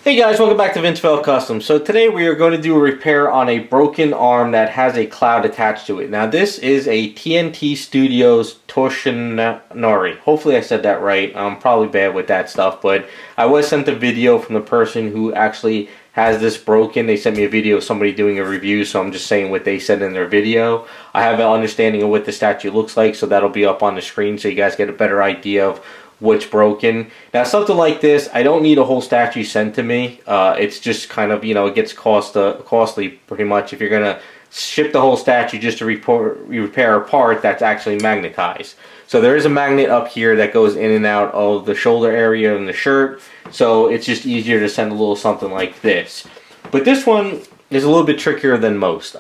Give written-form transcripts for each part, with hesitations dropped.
Hey guys, welcome back to Vinceville Custom. So today we are going to do a repair on a broken arm that has a cloud attached to it. Now this is a TNT Studios Toshinori. Hopefully I said that right. I'm probably bad with that stuff, but I was sent a video from the person who actually has this broken. They sent me a video of somebody doing a review, so I'm just saying what they said in their video. I have an understanding of what the statue looks like, so that'll be up on the screen so you guys get a better idea of what's broken. Now something like this, I don't need a whole statue sent to me. It's just kind of, it gets costly pretty much if you're going to ship the whole statue just to repair a part that's actually magnetized. So there is a magnet up here that goes in and out of the shoulder area in the shirt, so it's just easier to send a little something like this. But this one is a little bit trickier than most.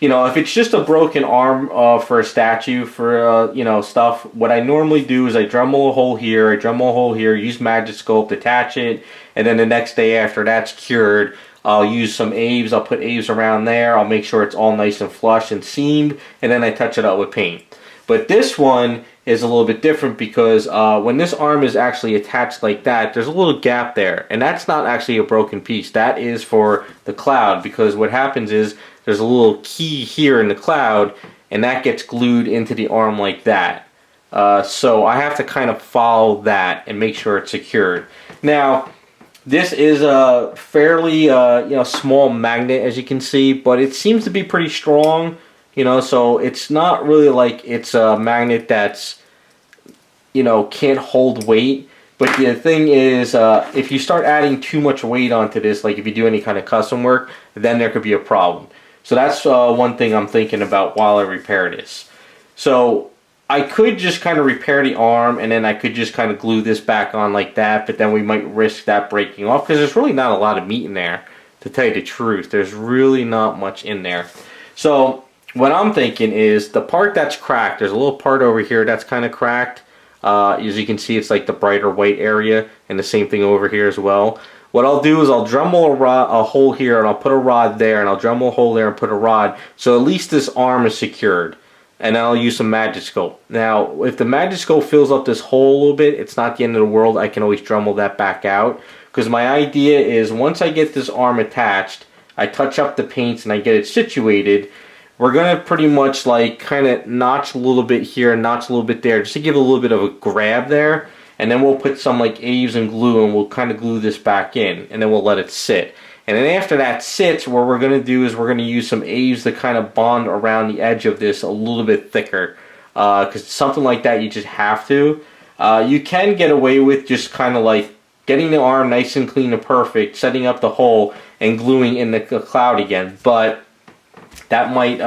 If it's just a broken arm for a statue, for stuff, what I normally do is I Dremel a hole here, use Magic Scope, attach it, and then the next day after that's cured, I'll use some Aves, I'll put Aves around there, I'll make sure it's all nice and flush and seamed, and then I touch it up with paint. But this one is a little bit different because when this arm is actually attached like that, there's a little gap there, and that's not actually a broken piece. That is for the cloud, because what happens is there's a little key here in the cloud, and that gets glued into the arm like that. So I have to kind of follow that and make sure it's secured. Now, this is a fairly small magnet, as you can see, but it seems to be pretty strong. So it's not really like it's a magnet that's, can't hold weight. But the thing is, if you start adding too much weight onto this, like if you do any kind of custom work, then there could be a problem. So that's one thing I'm thinking about while I repair this. So I could just kind of repair the arm, and then I could just kind of glue this back on like that, but then we might risk that breaking off because there's really not a lot of meat in there, to tell you the truth. There's really not much in there. So what I'm thinking is the part that's cracked, there's a little part over here that's kind of cracked. As you can see, it's like the brighter white area, and the same thing over here as well. What I'll do is I'll Dremel a hole here, and I'll put a rod there, and I'll Dremel a hole there and put a rod, so at least this arm is secured. And I'll use some Magic Scope. Now, if the Magic Scope fills up this hole a little bit, it's not the end of the world. I can always Dremel that back out. Because my idea is once I get this arm attached, I touch up the paints and I get it situated, we're going to pretty much like kind of notch a little bit here, notch a little bit there, just to give it a little bit of a grab there. And then we'll put some like Aves and glue, and we'll kind of glue this back in, and then we'll let it sit. And then after that sits, what we're going to do is we're going to use some Aves to kind of bond around the edge of this a little bit thicker. Because something like that you just have to. You can get away with just kind of like getting the arm nice and clean and perfect, setting up the hole, and gluing in the cloud again. But that might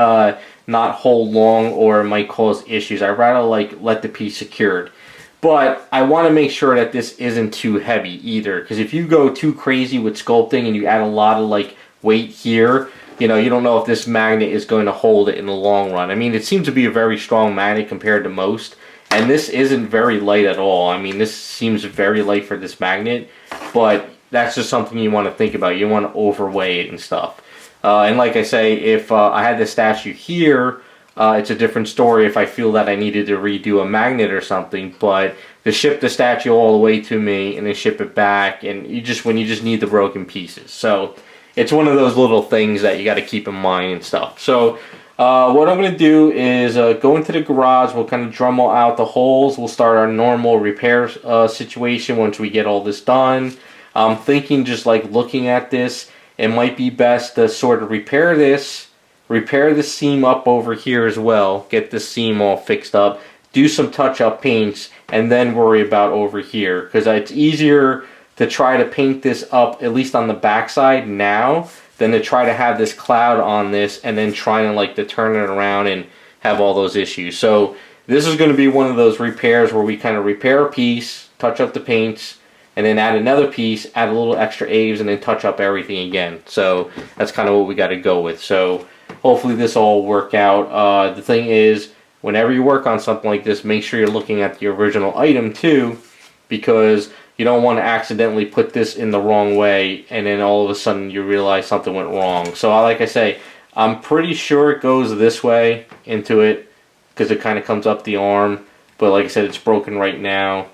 not hold long, or it might cause issues. I'd rather like let the piece secured. But I want to make sure that this isn't too heavy either, because if you go too crazy with sculpting and you add a lot of like weight here, you don't know if this magnet is going to hold it in the long run. I mean, it seems to be a very strong magnet compared to most, and this isn't very light at all. I mean, this seems very light for this magnet, but that's just something you want to think about. You want to overweigh it and stuff. And like I say, if I had this statue here, it's a different story if I feel that I needed to redo a magnet or something. But to ship the statue all the way to me and then ship it back, and when you just need the broken pieces. So it's one of those little things that you got to keep in mind and stuff. So what I'm going to do is go into the garage. We'll kind of Dremel out the holes. We'll start our normal repair situation once we get all this done. I'm thinking, just like looking at this, it might be best to sort of repair the seam up over here as well, get the seam all fixed up, do some touch-up paints, and then worry about over here, because it's easier to try to paint this up, at least on the backside now, than to try to have this cloud on this and then trying to like to turn it around and have all those issues. So this is going to be one of those repairs where we kind of repair a piece, touch up the paints, and then add another piece, add a little extra Aves, and then touch up everything again. So that's kind of what we got to go with. So hopefully this all will work out. The thing is, whenever you work on something like this, make sure you're looking at the original item too, because you don't want to accidentally put this in the wrong way and then all of a sudden you realize something went wrong. So like I say, I'm pretty sure it goes this way into it because it kind of comes up the arm, but like I said, it's broken right now.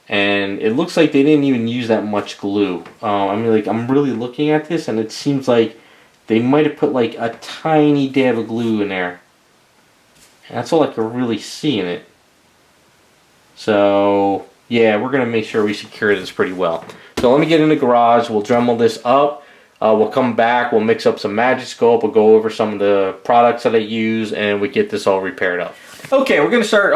And it looks like they didn't even use that much glue. I mean, like, I'm really looking at this, and it seems like they might have put like a tiny dab of glue in there. And that's all I can really see in it. So yeah, we're gonna make sure we secure this pretty well. So let me get in the garage. We'll Dremel this up. We'll come back. We'll mix up some Magic Sculpt. We'll go over some of the products that I use, and we get this all repaired up. Okay, we're gonna start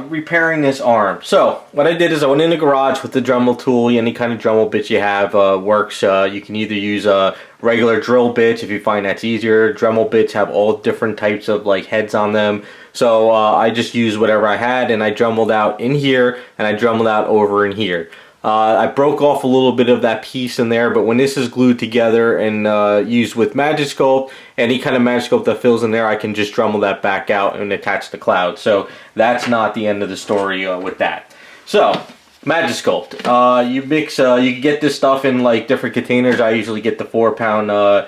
repairing this arm. So what I did is I went in the garage with the Dremel tool. Any kind of Dremel bit you have works. You can either use regular drill bits if you find that's easier. Dremel bits have all different types of like heads on them. So I just used whatever I had, and I Dremeled out in here, and I Dremeled out over in here. I broke off a little bit of that piece in there, but when this is glued together and used with Magic Sculpt, any kind of Magic Sculpt that fills in there, I can just Dremel that back out and attach the cloud. So that's not the end of the story with that. So Magic Sculpt, you mix, you can get this stuff in like different containers. I usually get the 4-pound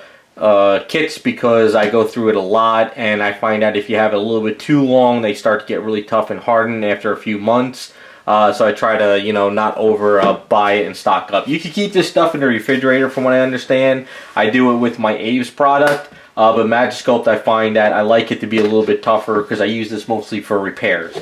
kits because I go through it a lot, and I find out if you have it a little bit too long, they start to get really tough and harden after a few months. So I try to, you know, not over buy it and stock up. You can keep this stuff in the refrigerator from what I understand. I do it with my Aves product, but Magic Sculpt, I find that I like it to be a little bit tougher because I use this mostly for repairs.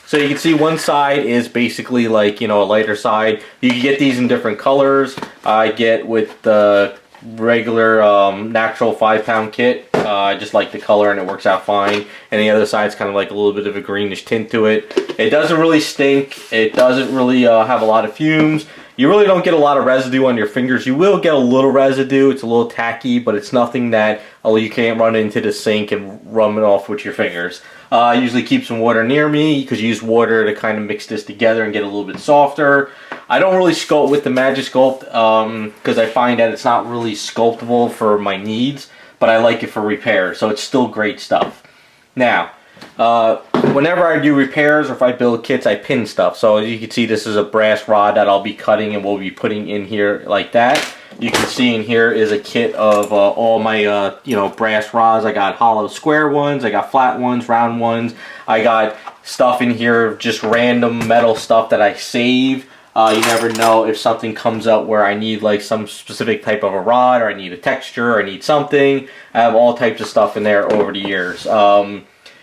So you can see one side is basically like, you know, a lighter side. You can get these in different colors. I get with the regular natural 5-pound kit. I just like the color and it works out fine. And the other side's kind of like a little bit of a greenish tint to it. It doesn't really stink. It doesn't really have a lot of fumes. You really don't get a lot of residue on your fingers. You will get a little residue. It's a little tacky, but it's nothing that you can't run into the sink and rub it off with your fingers. I usually keep some water near me because you use water to kind of mix this together and get a little bit softer. I don't really sculpt with the Magic Sculpt because I find that it's not really sculptable for my needs, but I like it for repair, so it's still great stuff. Now, whenever I do repairs or if I build kits, I pin stuff. So as you can see, this is a brass rod that I'll be cutting and we'll be putting in here like that. You can see in here is a kit of all my you know, brass rods. I got hollow square ones, I got flat ones, round ones. I got stuff in here, just random metal stuff that I save. You never know if something comes up where I need like some specific type of a rod, or I need a texture, or I need something. I have all types of stuff in there over the years.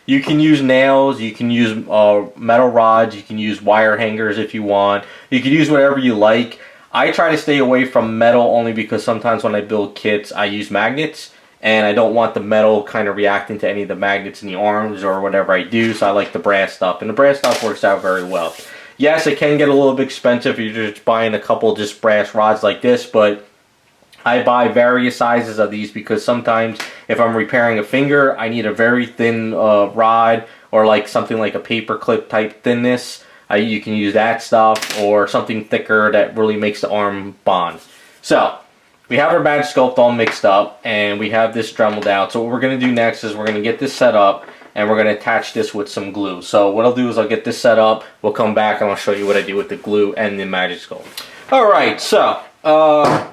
You can use nails, you can use metal rods, you can use wire hangers if you want. You can use whatever you like. I try to stay away from metal only because sometimes when I build kits, I use magnets, and I don't want the metal kind of reacting to any of the magnets in the arms or whatever I do, so I like the brass stuff, and the brass stuff works out very well. Yes, it can get a little bit expensive if you're just buying a couple just brass rods like this, but I buy various sizes of these because sometimes if I'm repairing a finger, I need a very thin rod, or like something like a paper clip type thinness. You can use that stuff, or something thicker that really makes the arm bond. So we have our Magic Sculpt all mixed up, and we have this Dremeled out. So what we're going to do next is we're going to get this set up, and we're going to attach this with some glue. So what I'll do is I'll get this set up, we'll come back and I'll show you what I do with the glue and the Magic Sculpt. Alright, so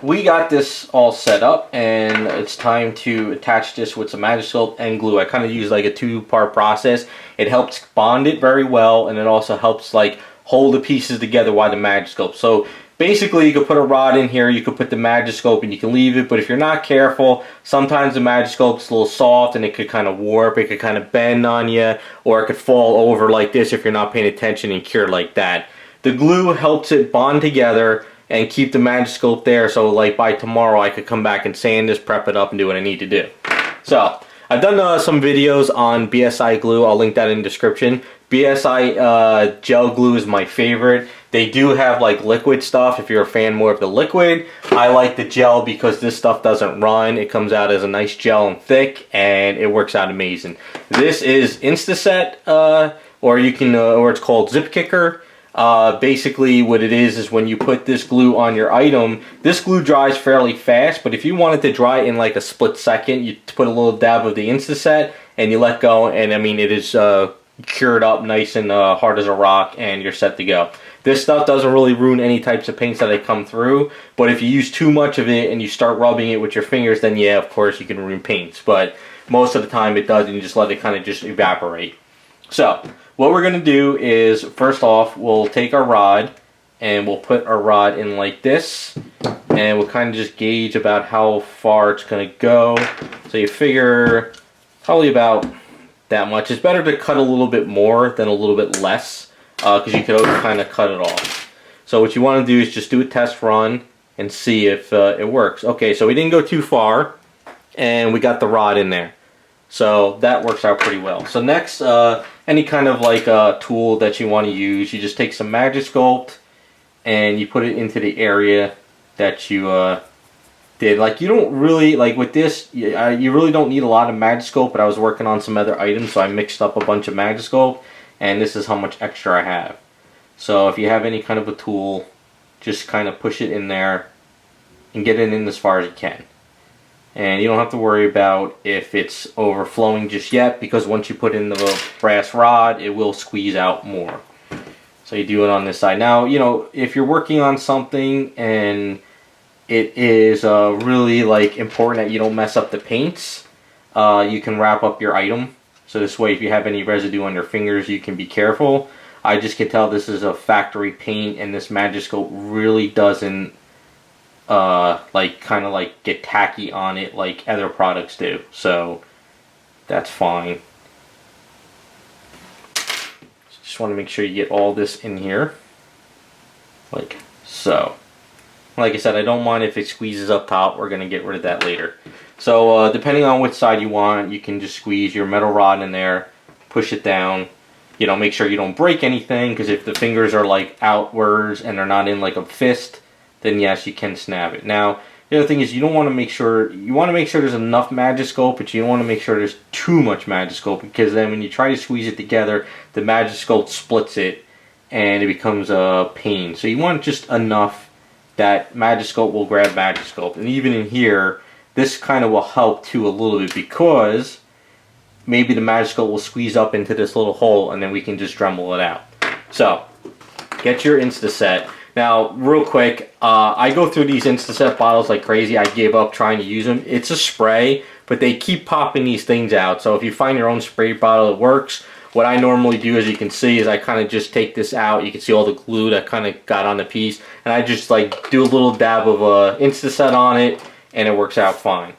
we got this all set up, and it's time to attach this with some Magic Sculpt and glue. I kind of use like a two-part process. It helps bond it very well, and it also helps like hold the pieces together while the Magic Sculpt. So basically, you could put a rod in here, you could put the Magic Sculpt, and you can leave it, but if you're not careful, sometimes the Magic Sculpt's a little soft and it could kind of warp, it could kind of bend on you, or it could fall over like this if you're not paying attention and cure like that. The glue helps it bond together and keep the Magic Sculpt there, so like by tomorrow I could come back and sand this, prep it up, and do what I need to do. So I've done some videos on BSI glue. I'll link that in the description. BSI gel glue is my favorite. They do have like liquid stuff if you're a fan more of the liquid. I like the gel because this stuff doesn't run. It comes out as a nice gel and thick, and it works out amazing. This is Instaset, or you can, or it's called Zip Kicker. Basically what it is when you put this glue on your item, this glue dries fairly fast, but if you want it to dry in like a split second, you put a little dab of the Instaset and you let go, and I mean it is cured up nice and hard as a rock, and you're set to go. This stuff doesn't really ruin any types of paints that they come through, but if you use too much of it and you start rubbing it with your fingers, then yeah, of course you can ruin paints, but most of the time it doesn't. You just let it kind of just evaporate. So what we're going to do is, first off, we'll take our rod and we'll put our rod in like this, and we'll kind of just gauge about how far it's going to go. So you figure probably about that much. It's better to cut a little bit more than a little bit less, because you could always kind of cut it off. So what you want to do is just do a test run and see if it works. Okay, so we didn't go too far, and we got the rod in there. So that works out pretty well. So next, any kind of like tool that you want to use, you just take some Magic Sculpt and you put it into the area that you did. Like, you don't really, like with this, you really don't need a lot of Magic Sculpt, but I was working on some other items, so I mixed up a bunch of Magic Sculpt, and this is how much extra I have. So if you have any kind of a tool, just kind of push it in there and get it in as far as you can. And you don't have to worry about if it's overflowing just yet, because once you put in the brass rod, it will squeeze out more. So you do it on this side. Now, you know, if you're working on something and it is really like important that you don't mess up the paints, you can wrap up your item. So this way, if you have any residue on your fingers, you can be careful. I just can tell this is a factory paint, and this Magic Sculpt really doesn't like kind of like get tacky on it like other products do, so that's fine. Just want to make sure you get all this in here like so. Like I said, I don't mind if it squeezes up top. We're gonna get rid of that later. So depending on which side you want, you can just squeeze your metal rod in there, push it down. You know, make sure you don't break anything, because if the fingers are like outwards and they're not in like a fist, then yes, you can snap it. Now, the other thing is, you don't want to make sure, you want to make sure there's enough Magic Sculpt, but you don't want to make sure there's too much Magic Sculpt, because then when you try to squeeze it together, the Magic Sculpt splits it and it becomes a pain. So you want just enough that Magic Sculpt will grab Magic Sculpt. And even in here, this kind of will help too a little bit, because maybe the Magic Sculpt will squeeze up into this little hole and then we can just Dremel it out. So, get your Instaset. Now, real quick, I go through these Instaset bottles like crazy. I gave up trying to use them. It's a spray, but they keep popping these things out. So if you find your own spray bottle that works, what I normally do, as you can see, is I kind of just take this out. You can see all the glue that kind of got on the piece. And I just like do a little dab of Instaset on it, and it works out fine.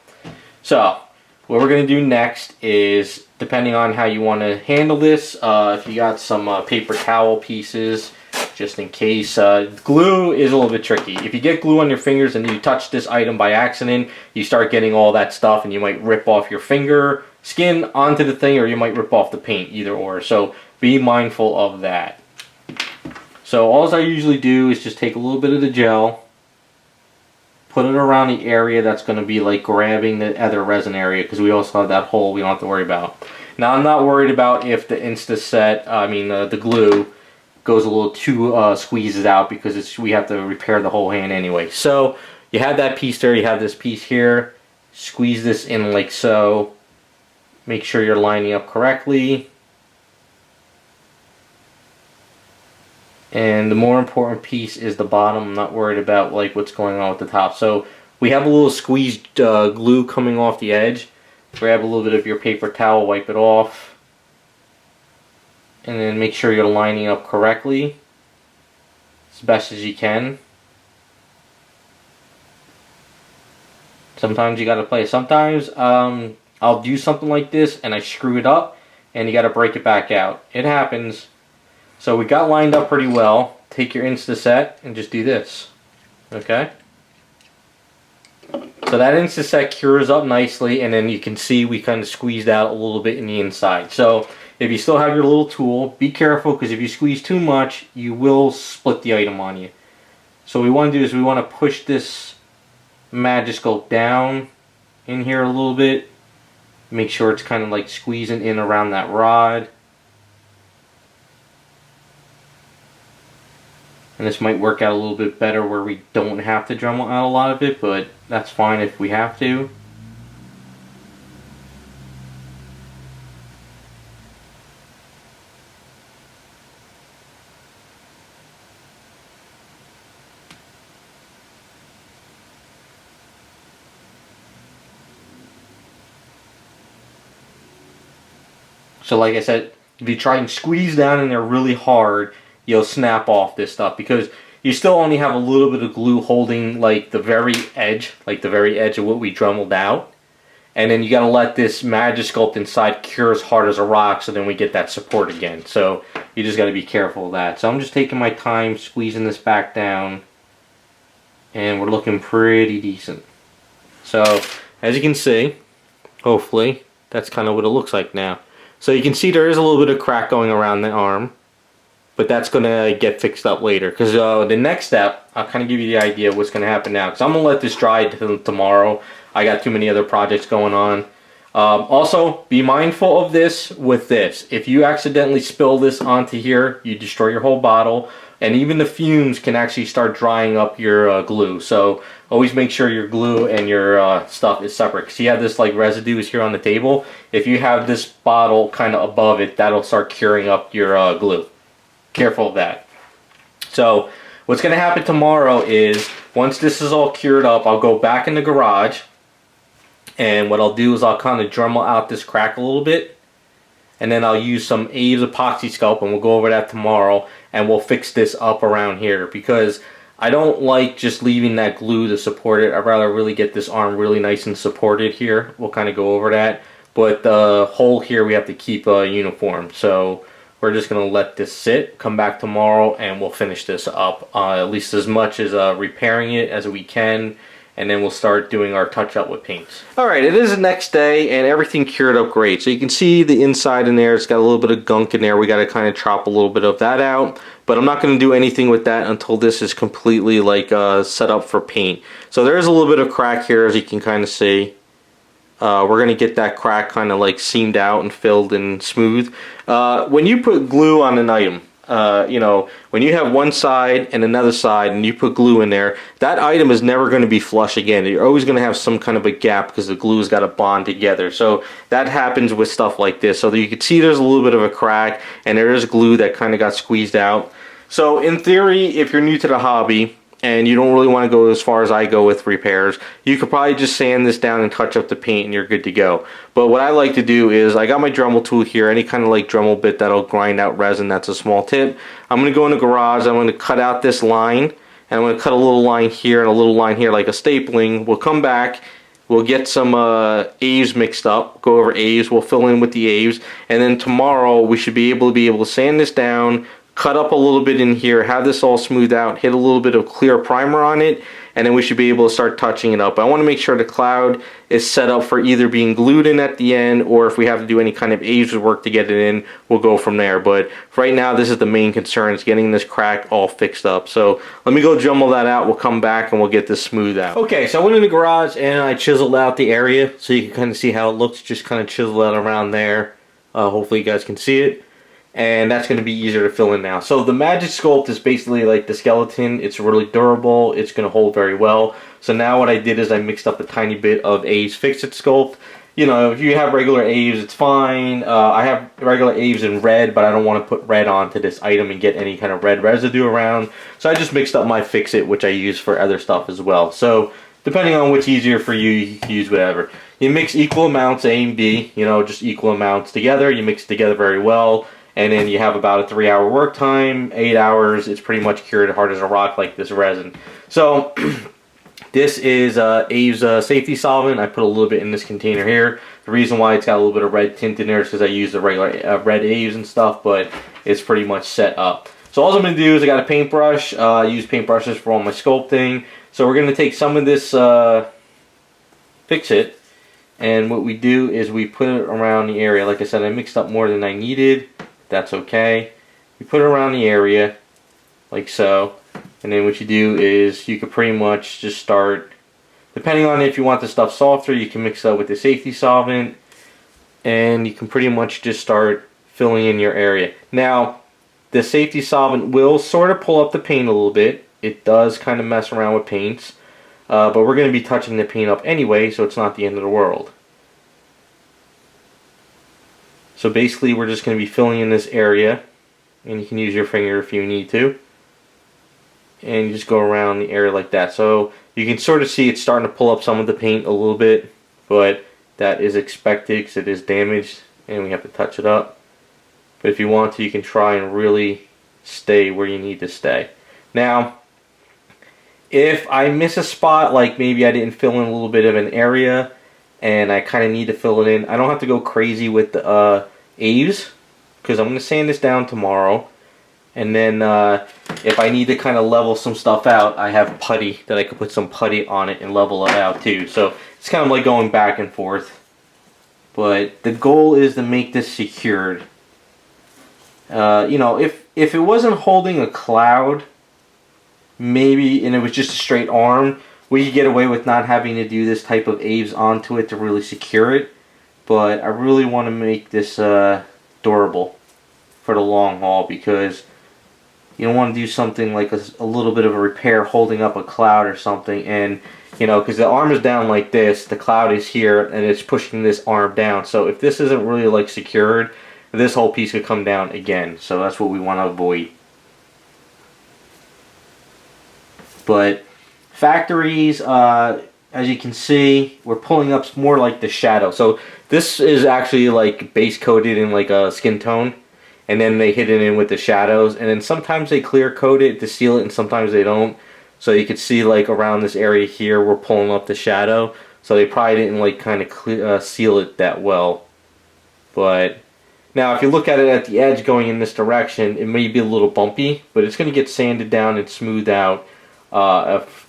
So, what we're going to do next is, depending on how you want to handle this, if you got some paper towel pieces, just in case. Glue is a little bit tricky. If you get glue on your fingers and you touch this item by accident, you start getting all that stuff, and you might rip off your finger skin onto the thing, or you might rip off the paint, either or. So be mindful of that. So all I usually do is just take a little bit of the gel, put it around the area that's going to be like grabbing the other resin area, because we also have that hole we don't have to worry about. Now, I'm not worried about if the the glue goes a little too squeezes out, because we have to repair the whole hand anyway. So you have that piece there, you have this piece here, squeeze this in like so. Make sure you're lining up correctly. And the more important piece is the bottom. I'm not worried about like what's going on with the top. So we have a little squeezed glue coming off the edge. Grab a little bit of your paper towel, wipe it off, and then make sure you're lining up correctly as best as you can. Sometimes you gotta play. Sometimes I'll do something like this and I screw it up, and you gotta break it back out. It happens. So we got lined up pretty well. Take your Instaset and just do this. Okay? So that Instaset cures up nicely, and then you can see we kind of squeezed out a little bit in the inside. So if you still have your little tool, be careful, because if you squeeze too much, you will split the item on you. So what we want to do is we want to push this Magic Sculpt down in here a little bit. Make sure it's kind of like squeezing in around that rod. And this might work out a little bit better where we don't have to Dremel out a lot of it, but that's fine if we have to. So like I said, if you try and squeeze down in there really hard, you'll snap off this stuff, because you still only have a little bit of glue holding like the very edge of what we dremeled out. And then you got to let this Magic Sculpt inside cure as hard as a rock, so then we get that support again. So you just got to be careful of that. So I'm just taking my time, squeezing this back down, and we're looking pretty decent. So as you can see, hopefully, that's kind of what it looks like now. So you can see there is a little bit of crack going around the arm, but that's going to get fixed up later. Because the next step, I'll kind of give you the idea of what's going to happen now. Because I'm going to let this dry until tomorrow. I got too many other projects going on. Also, be mindful of this with this. If you accidentally spill this onto here, you destroy your whole bottle. And even the fumes can actually start drying up your glue. So always make sure your glue and your stuff is separate. Because you have this like residue is here on the table. If you have this bottle kind of above it, that'll start curing up your glue. Careful of that. So what's going to happen tomorrow is once this is all cured up, I'll go back in the garage. And what I'll do is I'll kind of Dremel out this crack a little bit. And then I'll use some Aves epoxy sculpt, and we'll go over that tomorrow. And we'll fix this up around here. Because I don't like just leaving that glue to support it. I'd rather really get this arm really nice and supported here. We'll kind of go over that. But the hole here we have to keep uniform. So we're just going to let this sit, come back tomorrow, and we'll finish this up. At least as much as repairing it as we can. And then we'll start doing our touch-up with paints. Alright, it is the next day, and everything cured up great. So you can see the inside in there, it's got a little bit of gunk in there. We got to kind of chop a little bit of that out. But I'm not going to do anything with that until this is completely like set up for paint. So there is a little bit of crack here, as you can kind of see. We're going to get that crack kind of like seamed out and filled and smooth. When you put glue on an item, you know, when you have one side and another side and you put glue in there, that item is never going to be flush again. You're always going to have some kind of a gap because the glue's got to bond together. So that happens with stuff like this. So that you can see there's a little bit of a crack and there is glue that kind of got squeezed out. So in theory, if you're new to the hobby and you don't really want to go as far as I go with repairs, you could probably just sand this down and touch up the paint and you're good to go. But what I like to do is, I got my Dremel tool here, any kind of like Dremel bit that'll grind out resin, that's a small tip. I'm going to go in the garage, I'm going to cut out this line, and I'm going to cut a little line here and a little line here like a stapling. We'll come back, we'll get some Aves mixed up, go over Aves, we'll fill in with the Aves, and then tomorrow we should be able to sand this down, cut up a little bit in here, have this all smoothed out, hit a little bit of clear primer on it, and then we should be able to start touching it up. I want to make sure the cloud is set up for either being glued in at the end, or if we have to do any kind of Aves work to get it in, we'll go from there. But right now, this is the main concern, is getting this crack all fixed up. So let me go Dremel that out, we'll come back and we'll get this smoothed out. Okay, so I went in the garage and I chiseled out the area, so you can kind of see how it looks, just kind of chisel out around there. Hopefully you guys can see it. And that's going to be easier to fill in now. So the Magic Sculpt is basically like the skeleton. It's really durable. It's going to hold very well. So now what I did is I mixed up a tiny bit of Aves Fix-It Sculpt. You know, if you have regular Aves, it's fine. I have regular Aves in red, but I don't want to put red onto this item and get any kind of red residue around. So I just mixed up my Fix-It, which I use for other stuff as well. So depending on what's easier for you, you can use whatever. You mix equal amounts, A and B, you know, just equal amounts together. You mix it together very well. And then you have about a 3-hour work time, 8 hours. It's pretty much cured hard as a rock like this resin. So this is Aves safety solvent. I put a little bit in this container here. The reason why it's got a little bit of red tint in there is because I use the regular red Aves and stuff, but it's pretty much set up. So all I'm going to do is I got a paintbrush. I use paintbrushes for all my sculpting. So we're going to take some of this Fix-It, and what we do is we put it around the area. Like I said, I mixed up more than I needed. That's okay. You put it around the area like so, and then what you do is you could pretty much just start, depending on if you want the stuff softer, you can mix it up with the safety solvent, and you can pretty much just start filling in your area. Now the safety solvent will sort of pull up the paint a little bit. It does kind of mess around with paints, but we're going to be touching the paint up anyway, so it's not the end of the world. So basically we're just going to be filling in this area, and you can use your finger if you need to, and you just go around the area like that. So you can sort of see it's starting to pull up some of the paint a little bit, but that is expected because it is damaged and we have to touch it up. But if you want to, you can try and really stay where you need to stay. Now If I miss a spot, like maybe I didn't fill in a little bit of an area and I kind of need to fill it in, I don't have to go crazy with the Aves, because I'm going to sand this down tomorrow. And then if I need to kind of level some stuff out, I have putty that I could put some putty on it and level it out too. So it's kind of like going back and forth. But the goal is to make this secured. You know, if it wasn't holding a cloud, maybe, and it was just a straight arm, we could get away with not having to do this type of Aves onto it to really secure it. But I really want to make this durable for the long haul, because you don't want to do something like a little bit of a repair holding up a cloud or something, and you know, because the arm is down like this, the cloud is here, and it's pushing this arm down. So if this isn't really like secured, this whole piece could come down again. So that's what we want to avoid. But factories, as you can see, we're pulling up more like the shadow. So this is actually like base coated in like a skin tone, and then they hit it in with the shadows, and then sometimes they clear coat it to seal it, and sometimes they don't. So you can see like around this area here, we're pulling up the shadow. So they probably didn't like kind of seal it that well. But now if you look at it at the edge going in this direction, it may be a little bumpy, but it's going to get sanded down and smoothed out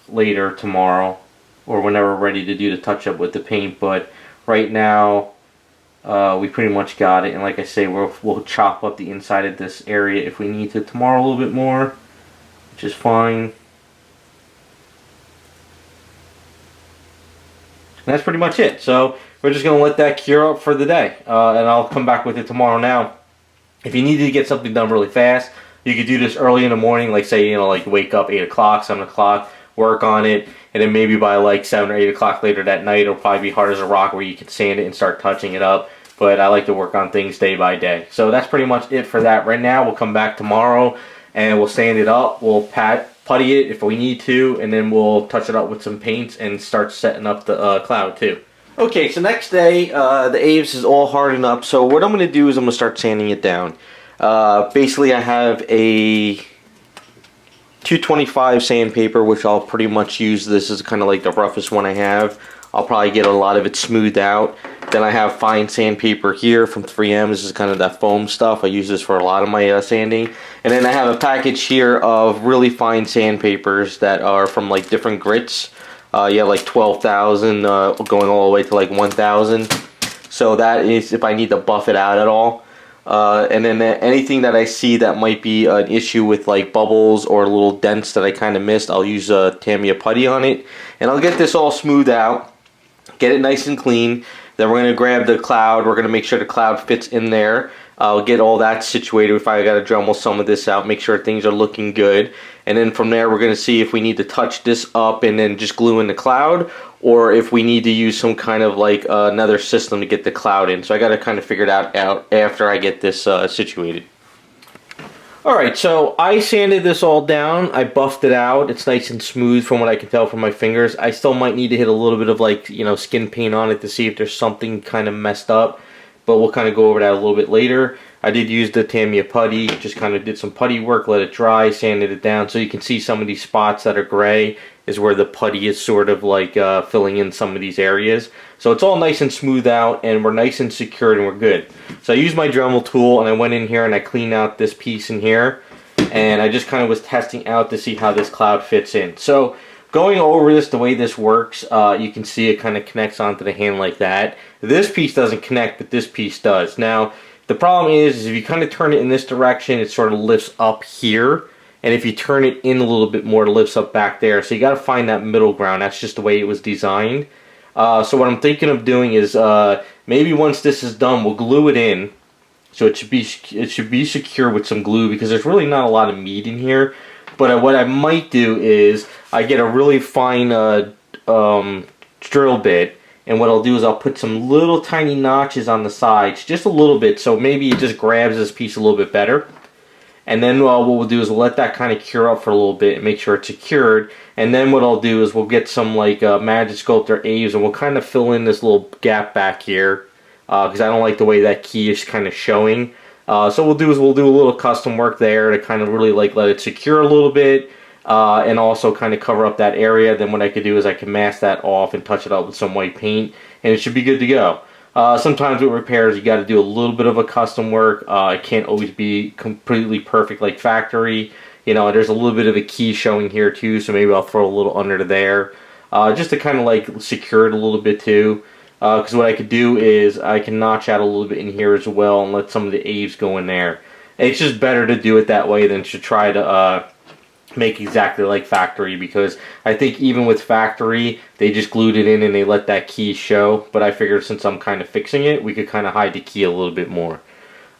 later tomorrow, or whenever we're ready to do the touch up with the paint. But right now we pretty much got it, and like I say, we'll chop up the inside of this area if we need to tomorrow a little bit more, which is fine. And that's pretty much it. So we're just going to let that cure up for the day, and I'll come back with it tomorrow. Now, if you needed to get something done really fast, you could do this early in the morning, like say, you know, like wake up 8 o'clock, 7 o'clock, work on it, and then maybe by like 7 or 8 o'clock later that night, it'll probably be hard as a rock where you can sand it and start touching it up. But I like to work on things day by day. So that's pretty much it for that. Right now, we'll come back tomorrow and we'll sand it up. We'll putty it if we need to, and then we'll touch it up with some paints and start setting up the cloud too. Okay, so next day, the Aves is all hardened up. So what I'm going to do is I'm going to start sanding it down. Basically, I have a 225 sandpaper, which I'll pretty much use. This is kind of like the roughest one I have. I'll probably get a lot of it smoothed out. Then I have fine sandpaper here from 3M. This is kind of that foam stuff. I use this for a lot of my sanding. And then I have a package here of really fine sandpapers that are from like different grits. You have like 12,000 going all the way to like 1,000. So that is if I need to buff it out at all. And then anything that I see that might be an issue with like bubbles or little dents that I kind of missed, I'll use Tamiya putty on it. And I'll get this all smoothed out, get it nice and clean. Then we're going to grab the cloud. We're going to make sure the cloud fits in there. I'll get all that situated. If I got to Dremel some of this out, make sure things are looking good. And then from there, we're going to see if we need to touch this up and then just glue in the cloud, or if we need to use some kind of like another system to get the cloud in. So I got to kind of figure it out after I get this situated. Alright, so I sanded this all down. I buffed it out. It's nice and smooth from what I can tell from my fingers. I still might need to hit a little bit of like, you know, skin paint on it to see if there's something kind of messed up. But we'll kind of go over that a little bit later. I did use the Tamiya putty, just kind of did some putty work, let it dry, sanded it down. So you can see some of these spots that are gray is where the putty is sort of like filling in some of these areas. So it's all nice and smooth out, and we're nice and secured, and we're good. So I used my Dremel tool, and I went in here and I cleaned out this piece in here. And I just kind of was testing out to see how this cloud fits in. So going over this, the way this works, you can see it kind of connects onto the hand like that. This piece doesn't connect, but this piece does. Now, the problem is if you kind of turn it in this direction, it sort of lifts up here. And if you turn it in a little bit more, it lifts up back there. So you got to find that middle ground. That's just the way it was designed. So what I'm thinking of doing is maybe once this is done, we'll glue it in. So it should be secure with some glue, because there's really not a lot of meat in here. But what I might do is I get a really fine drill bit, and what I'll do is I'll put some little tiny notches on the sides, just a little bit, so maybe it just grabs this piece a little bit better. And then what we'll do is we'll let that kind of cure up for a little bit and make sure it's secured. And then what I'll do is we'll get some like Magic Sculptor Aves, and we'll kind of fill in this little gap back here, because I don't like the way that key is kind of showing. So we'll do a little custom work there to kind of really like let it secure a little bit. and also kind of cover up that area. Then what I could do is I can mask that off and touch it up with some white paint, and it should be good to go. Sometimes with repairs, you got to do a little bit of a custom work. It can't always be completely perfect like factory. You know, there's a little bit of a key showing here too, so maybe I'll throw a little under there, just to kind of like secure it a little bit too. Because what I could do is I can notch out a little bit in here as well and let some of the aves go in there. It's just better to do it that way than to try to make exactly like factory, because I think even with factory they just glued it in and they let that key show, but I figured since I'm kind of fixing it, we could kind of hide the key a little bit more.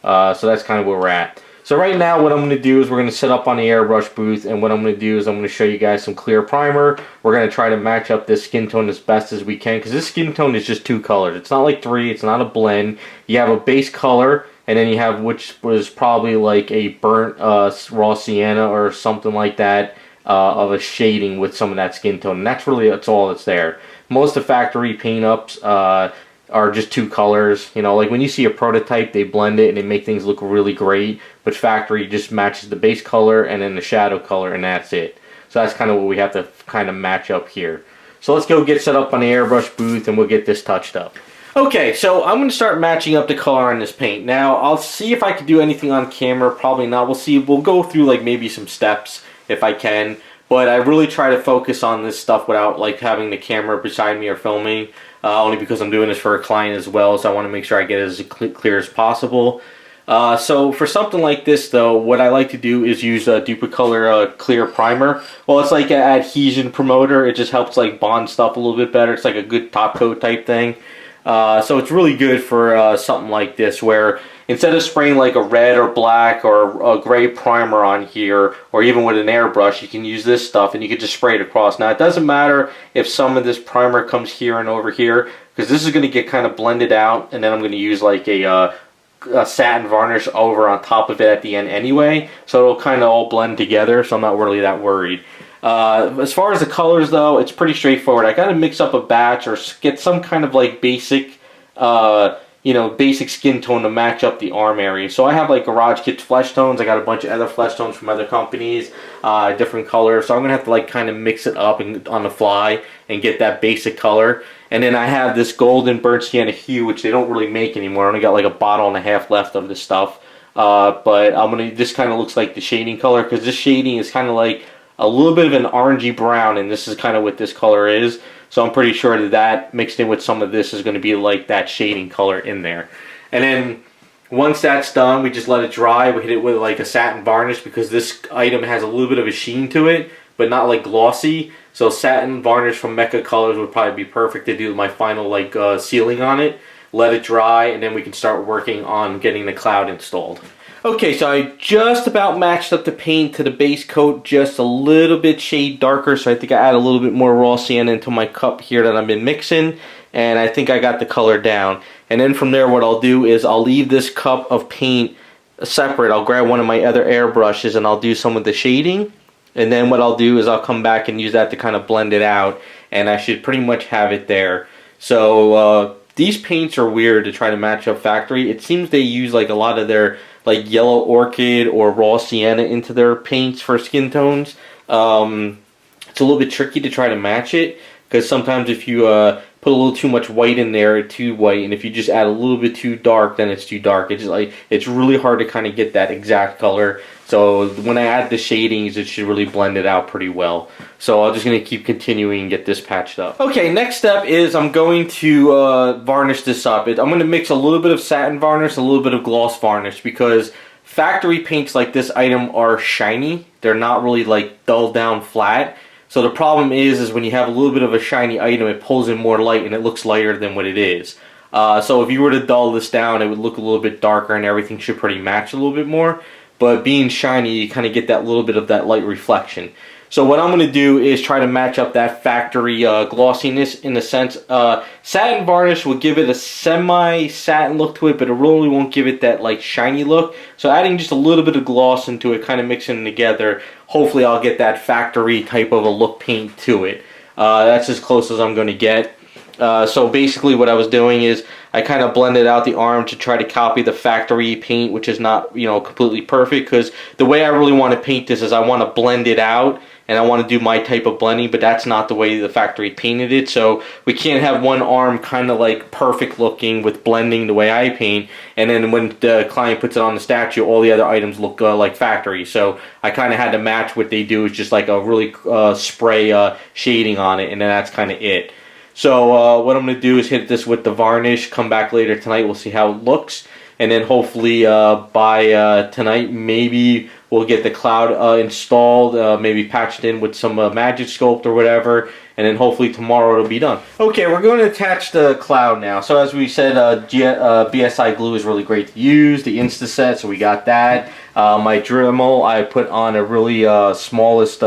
So that's kind of where we're at. So right now what I'm going to do is we're going to set up on the airbrush booth, and what I'm going to do is I'm going to show you guys some clear primer. We're going to try to match up this skin tone as best as we can, because this skin tone is just 2 colors. It's not like 3, it's not a blend. You have a base color, and then you have, which was probably like a burnt raw sienna or something like that, of a shading with some of that skin tone. And that's all that's there. Most of factory paint ups are just 2 colors. You know, like when you see a prototype, they blend it and they make things look really great. But factory just matches the base color and then the shadow color, and that's it. So that's kind of what we have to kind of match up here. So let's go get set up on the airbrush booth and we'll get this touched up. Okay, so I'm going to start matching up the color on this paint. Now, I'll see if I can do anything on camera. Probably not. We'll see. We'll go through like maybe some steps if I can. But I really try to focus on this stuff without like having the camera beside me or filming. Only because I'm doing this for a client as well. So I want to make sure I get it as clear as possible. So for something like this though, what I like to do is use a Duplicolor clear primer. Well, it's like an adhesion promoter. It just helps like bond stuff a little bit better. It's like a good top coat type thing. So it's really good for something like this, where instead of spraying like a red or black or a gray primer on here, or even with an airbrush, you can use this stuff and you can just spray it across. Now it doesn't matter if some of this primer comes here and over here, because this is going to get kind of blended out, and then I'm going to use like a satin varnish over on top of it at the end anyway, so it'll kind of all blend together, so I'm not really that worried. As far as the colors though, it's pretty straightforward. I gotta mix up a batch or get some kind of like basic basic skin tone to match up the arm area. So I have like Garage Kits flesh tones. I got a bunch of other flesh tones from other companies, different colors. So I'm gonna have to like kind of mix it up and on the fly and get that basic color. And then I have this golden burnt sienna hue, which they don't really make anymore. I only got like a bottle and a half left of this stuff. But this kind of looks like the shading color, because this shading is kind of like a little bit of an orangey brown, and this is kind of what this color is. So I'm pretty sure that that mixed in with some of this is going to be like that shading color in there. And then once that's done, we just let it dry. We hit it with like a satin varnish, because this item has a little bit of a sheen to it, but not like glossy. So satin varnish from Mecca Colors would probably be perfect to do my final like sealing on it. Let it dry, and then we can start working on getting the cloud installed. Okay, so I just about matched up the paint to the base coat, just a little bit shade darker, so I think I add a little bit more raw sienna into my cup here that I've been mixing, and I think I got the color down. And then from there, what I'll do is I'll leave this cup of paint separate. I'll grab one of my other airbrushes and I'll do some of the shading, and then what I'll do is I'll come back and use that to kind of blend it out, and I should pretty much have it there. So these paints are weird to try to match up factory. It seems they use like a lot of their like yellow orchid or raw sienna into their paints for skin tones. It's a little bit tricky to try to match it, because sometimes if you put a little too much white in there, it's too white, and if you just add a little bit too dark, then it's too dark. It's really hard to kind of get that exact color. So when I add the shadings, it should really blend it out pretty well. So I'm just going to keep continuing and get this patched up. Okay, next step is I'm going to varnish this up. I'm going to mix a little bit of satin varnish, a little bit of gloss varnish, because factory paints like this item are shiny. They're not really like dulled down flat. So the problem is when you have a little bit of a shiny item, it pulls in more light and it looks lighter than what it is. So if you were to dull this down, it would look a little bit darker and everything should pretty match a little bit more. But being shiny, you kind of get that little bit of that light reflection. So what I'm going to do is try to match up that factory glossiness in a sense. Satin varnish will give it a semi-satin look to it, but it really won't give it that like shiny look. So adding just a little bit of gloss into it, kind of mixing it together, hopefully I'll get that factory type of a look paint to it. That's as close as I'm going to get. So basically what I was doing is I kind of blended out the arm to try to copy the factory paint, which is not, completely perfect, because the way I really want to paint this is I want to blend it out and I want to do my type of blending, but that's not the way the factory painted it. So we can't have one arm kind of like perfect looking with blending the way I paint, and then when the client puts it on the statue, all the other items look like factory. So I kind of had to match what they do. It's just like a really spray shading on it, and then that's kind of it. So what I'm going to do is hit this with the varnish, come back later tonight, we'll see how it looks, and then hopefully by tonight maybe we'll get the cloud installed, maybe patched in with some Magic Sculpt or whatever, and then hopefully tomorrow it'll be done. Okay, we're going to attach the cloud now. So as we said, BSI glue is really great to use, the Instaset, so we got that. My Dremel, I put on a really smallest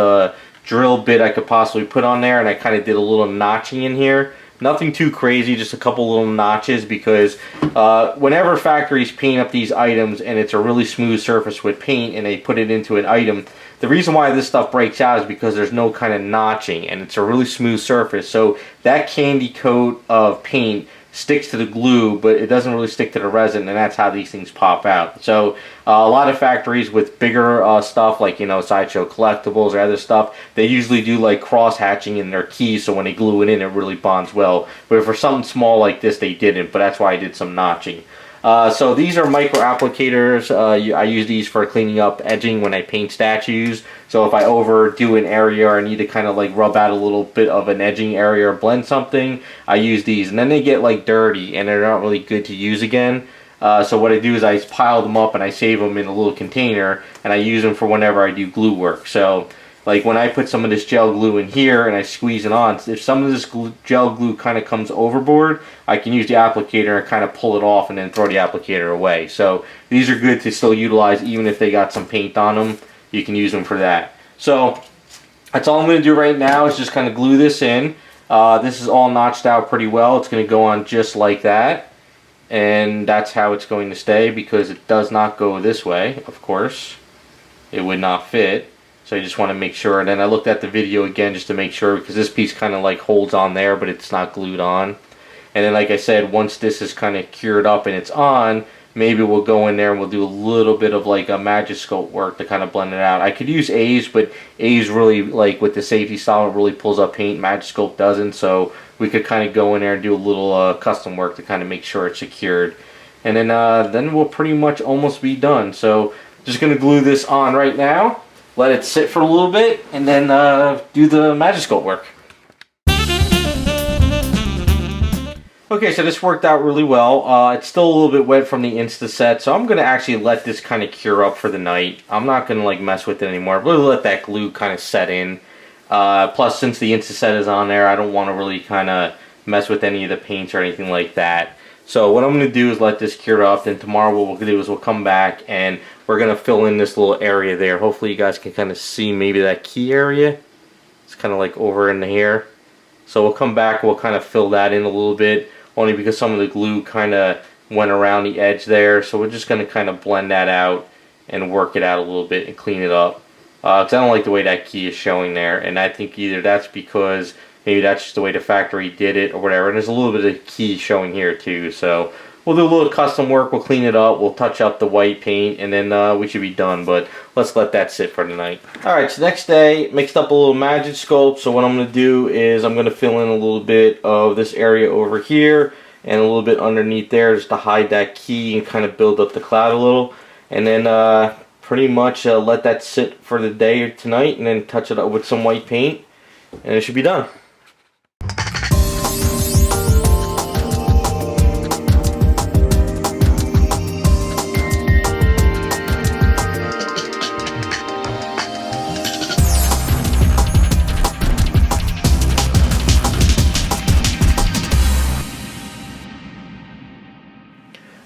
drill bit I could possibly put on there, and I kind of did a little notching in here. Nothing too crazy, just a couple little notches, because whenever factories paint up these items and it's a really smooth surface with paint and they put it into an item, the reason why this stuff breaks out is because there's no kind of notching and it's a really smooth surface. So that candy coat of paint sticks to the glue, but it doesn't really stick to the resin, and that's how these things pop out. So a lot of factories with bigger stuff, like, you know, Sideshow Collectibles or other stuff, they usually do like cross hatching in their keys, so when they glue it in, it really bonds well. But for something small like this, they didn't, but that's why I did some notching. So these are micro applicators. I use these for cleaning up edging when I paint statues. So if I overdo an area or I need to kind of like rub out a little bit of an edging area or blend something, I use these. And then they get like dirty and they're not really good to use again. So what I do is I pile them up and I save them in a little container, and I use them for whenever I do glue work. So like when I put some of this gel glue in here and I squeeze it on, if some of this gel glue kind of comes overboard, I can use the applicator and kind of pull it off and then throw the applicator away. So these are good to still utilize even if they got some paint on them. You can use them for that. So that's all I'm going to do right now is just kind of glue this in. This is all notched out pretty well. It's going to go on just like that. And that's how it's going to stay, because it does not go this way, of course. It would not fit. So I just want to make sure. And then I looked at the video again just to make sure, because this piece kind of like holds on there, but it's not glued on. And then like I said, once this is kind of cured up and it's on, maybe we'll go in there and we'll do a little bit of like a Magic Sculpt work to kind of blend it out. I could use A's, but A's really, like with the safety solvent, really pulls up paint. Magic Sculpt doesn't, so we could kind of go in there and do a little custom work to kind of make sure it's secured. And then we'll pretty much almost be done. So just going to glue this on right now, let it sit for a little bit, and then do the Magic Sculpt work. Okay, so this worked out really well. It's still a little bit wet from the Instaset, so I'm going to actually let this kind of cure up for the night. I'm not going to like mess with it anymore. I'm going to let that glue kind of set in. Plus, since the Instaset is on there, I don't want to really kind of mess with any of the paints or anything like that. So what I'm going to do is let this cure up, then tomorrow what we'll do is we'll come back and we're going to fill in this little area there. Hopefully you guys can kind of see maybe that key area. It's kind of like over in here. So we'll come back, we'll kind of fill that in a little bit, only because some of the glue kind of went around the edge there. So we're just going to kind of blend that out and work it out a little bit and clean it up. Because I don't like the way that key is showing there, and I think either that's because maybe that's just the way the factory did it or whatever. And there's a little bit of key showing here too. So we'll do a little custom work, we'll clean it up, we'll touch up the white paint, and then we should be done. But let's let that sit for tonight. Alright, so next day, mixed up a little Magic Sculpt. So what I'm going to do is I'm going to fill in a little bit of this area over here and a little bit underneath there just to hide that key and kind of build up the cloud a little. And then pretty much let that sit for the day or tonight, and then touch it up with some white paint, and it should be done.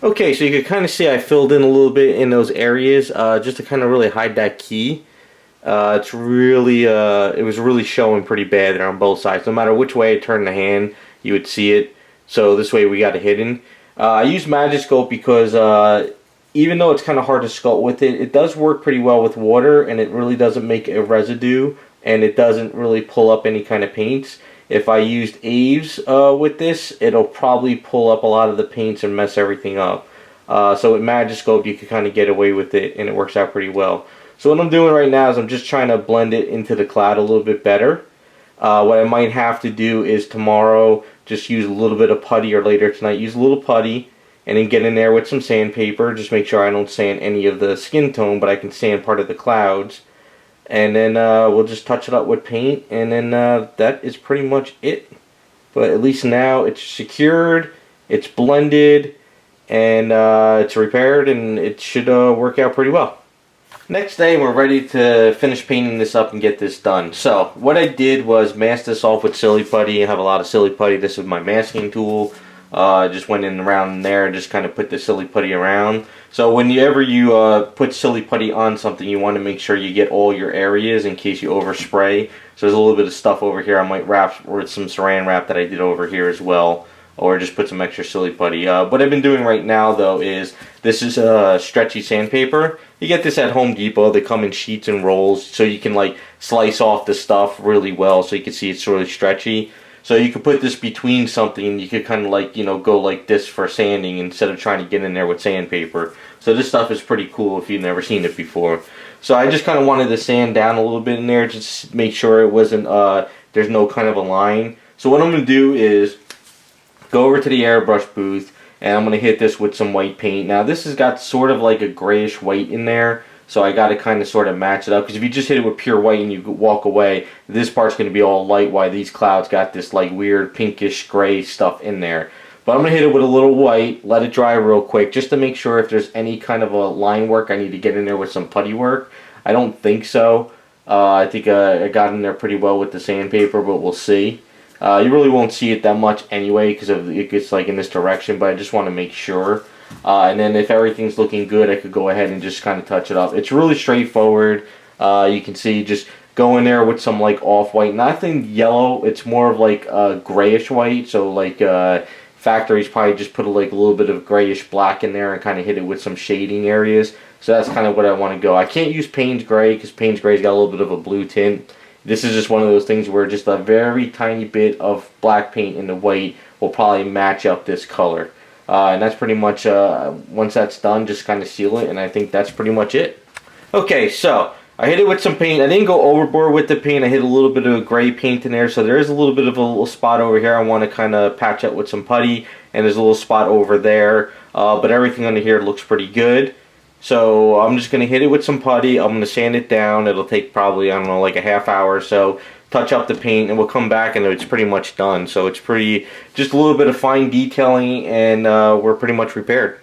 Okay, so you can kind of see I filled in a little bit in those areas just to kind of really hide that key. It's really, it was really showing pretty bad there on both sides. No matter which way I turned the hand, you would see it. So this way we got it hidden. I use Magic Sculpt because even though it's kind of hard to sculpt with it, it does work pretty well with water, and it really doesn't make a residue, and it doesn't really pull up any kind of paints. If I used Aves with this, it'll probably pull up a lot of the paints and mess everything up. So with Magic Sculpt, you can kind of get away with it, and it works out pretty well. So what I'm doing right now is I'm just trying to blend it into the cloud a little bit better. What I might have to do is tomorrow just use a little bit of putty, or later tonight use a little putty, and then get in there with some sandpaper. Just make sure I don't sand any of the skin tone, but I can sand part of the clouds. And then we'll just touch it up with paint, and then that is pretty much it. But at least now it's secured, it's blended, and it's repaired, and it should work out pretty well. Next day, we're ready to finish painting this up and get this done. So what I did was mask this off with silly putty. I have a lot of silly putty. This is my masking tool. I just went in around there and just kind of put the silly putty around. So whenever you put silly putty on something, you want to make sure you get all your areas in case you overspray. So there's a little bit of stuff over here. I might wrap with some saran wrap that I did over here as well, or just put some extra silly putty. What I've been doing right now though is, this is stretchy sandpaper. You get this at Home Depot. They come in sheets and rolls, so you can like slice off the stuff really well, so you can see it's really stretchy. So you could put this between something, and you could kind of like, you know, go like this for sanding instead of trying to get in there with sandpaper. So this stuff is pretty cool if you've never seen it before. So I just kind of wanted to sand down a little bit in there, just make sure it wasn't, there's no kind of a line. So what I'm going to do is go over to the airbrush booth, and I'm going to hit this with some white paint. Now this has got sort of like a grayish white in there, so I got to kind of sort of match it up, because if you just hit it with pure white and you walk away, this part's going to be all light, while these clouds got this like weird pinkish gray stuff in there. But I'm going to hit it with a little white, let it dry real quick, just to make sure if there's any kind of a line work I need to get in there with some putty work. I don't think so. I think I got in there pretty well with the sandpaper, but we'll see. You really won't see it that much anyway, because it gets like in this direction, but I just want to make sure. And then if everything's looking good, I could go ahead and just kind of touch it up. It's really straightforward. You can see, just go in there with some like off-white, nothing yellow, it's more of like grayish white, so like factories probably just put like a little bit of grayish black in there and kind of hit it with some shading areas. So that's kind of what I want to go. I can't use Payne's Gray because Payne's Gray's got a little bit of a blue tint. This is just one of those things where just a very tiny bit of black paint in the white will probably match up this color. And that's pretty much, once that's done, just kind of seal it, and I think that's pretty much it. Okay, so I hit it with some paint. I didn't go overboard with the paint. I hit a little bit of gray paint in there, so there is a little bit of a little spot over here I want to kind of patch up with some putty, and there's a little spot over there, but everything under here looks pretty good. So I'm just going to hit it with some putty. I'm going to sand it down. It'll take probably, I don't know, like a half hour or so. Touch up the paint, and we'll come back and it's pretty much done. So it's pretty, just a little bit of fine detailing, and we're pretty much repaired.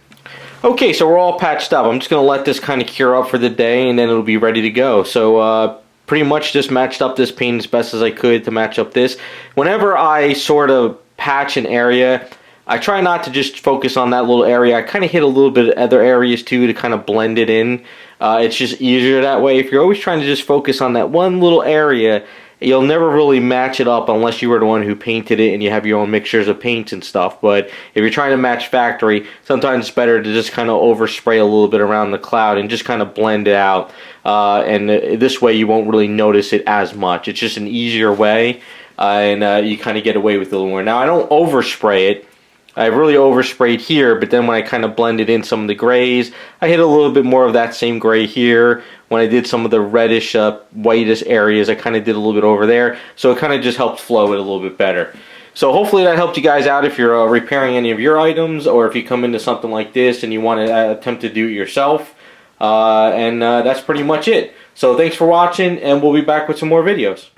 Okay, so we're all patched up. I'm just going to let this kind of cure up for the day, and then it'll be ready to go. So pretty much just matched up this paint as best as I could to match up this. Whenever I sort of patch an area, I try not to just focus on that little area. I kind of hit a little bit of other areas too to kind of blend it in. It's just easier that way. If you're always trying to just focus on that one little area, you'll never really match it up unless you were the one who painted it and you have your own mixtures of paints and stuff. But if you're trying to match factory, sometimes it's better to just kind of overspray a little bit around the cloud and just kind of blend it out. And this way you won't really notice it as much. It's just an easier way, and you kind of get away with it a little more. Now, I don't overspray it. I really oversprayed here, but then when I kind of blended in some of the grays, I hit a little bit more of that same gray here. When I did some of the reddish, whitish areas, I kind of did a little bit over there. So it kind of just helped flow it a little bit better. So hopefully that helped you guys out if you're repairing any of your items, or if you come into something like this and you want to attempt to do it yourself. And that's pretty much it. So thanks for watching, and we'll be back with some more videos.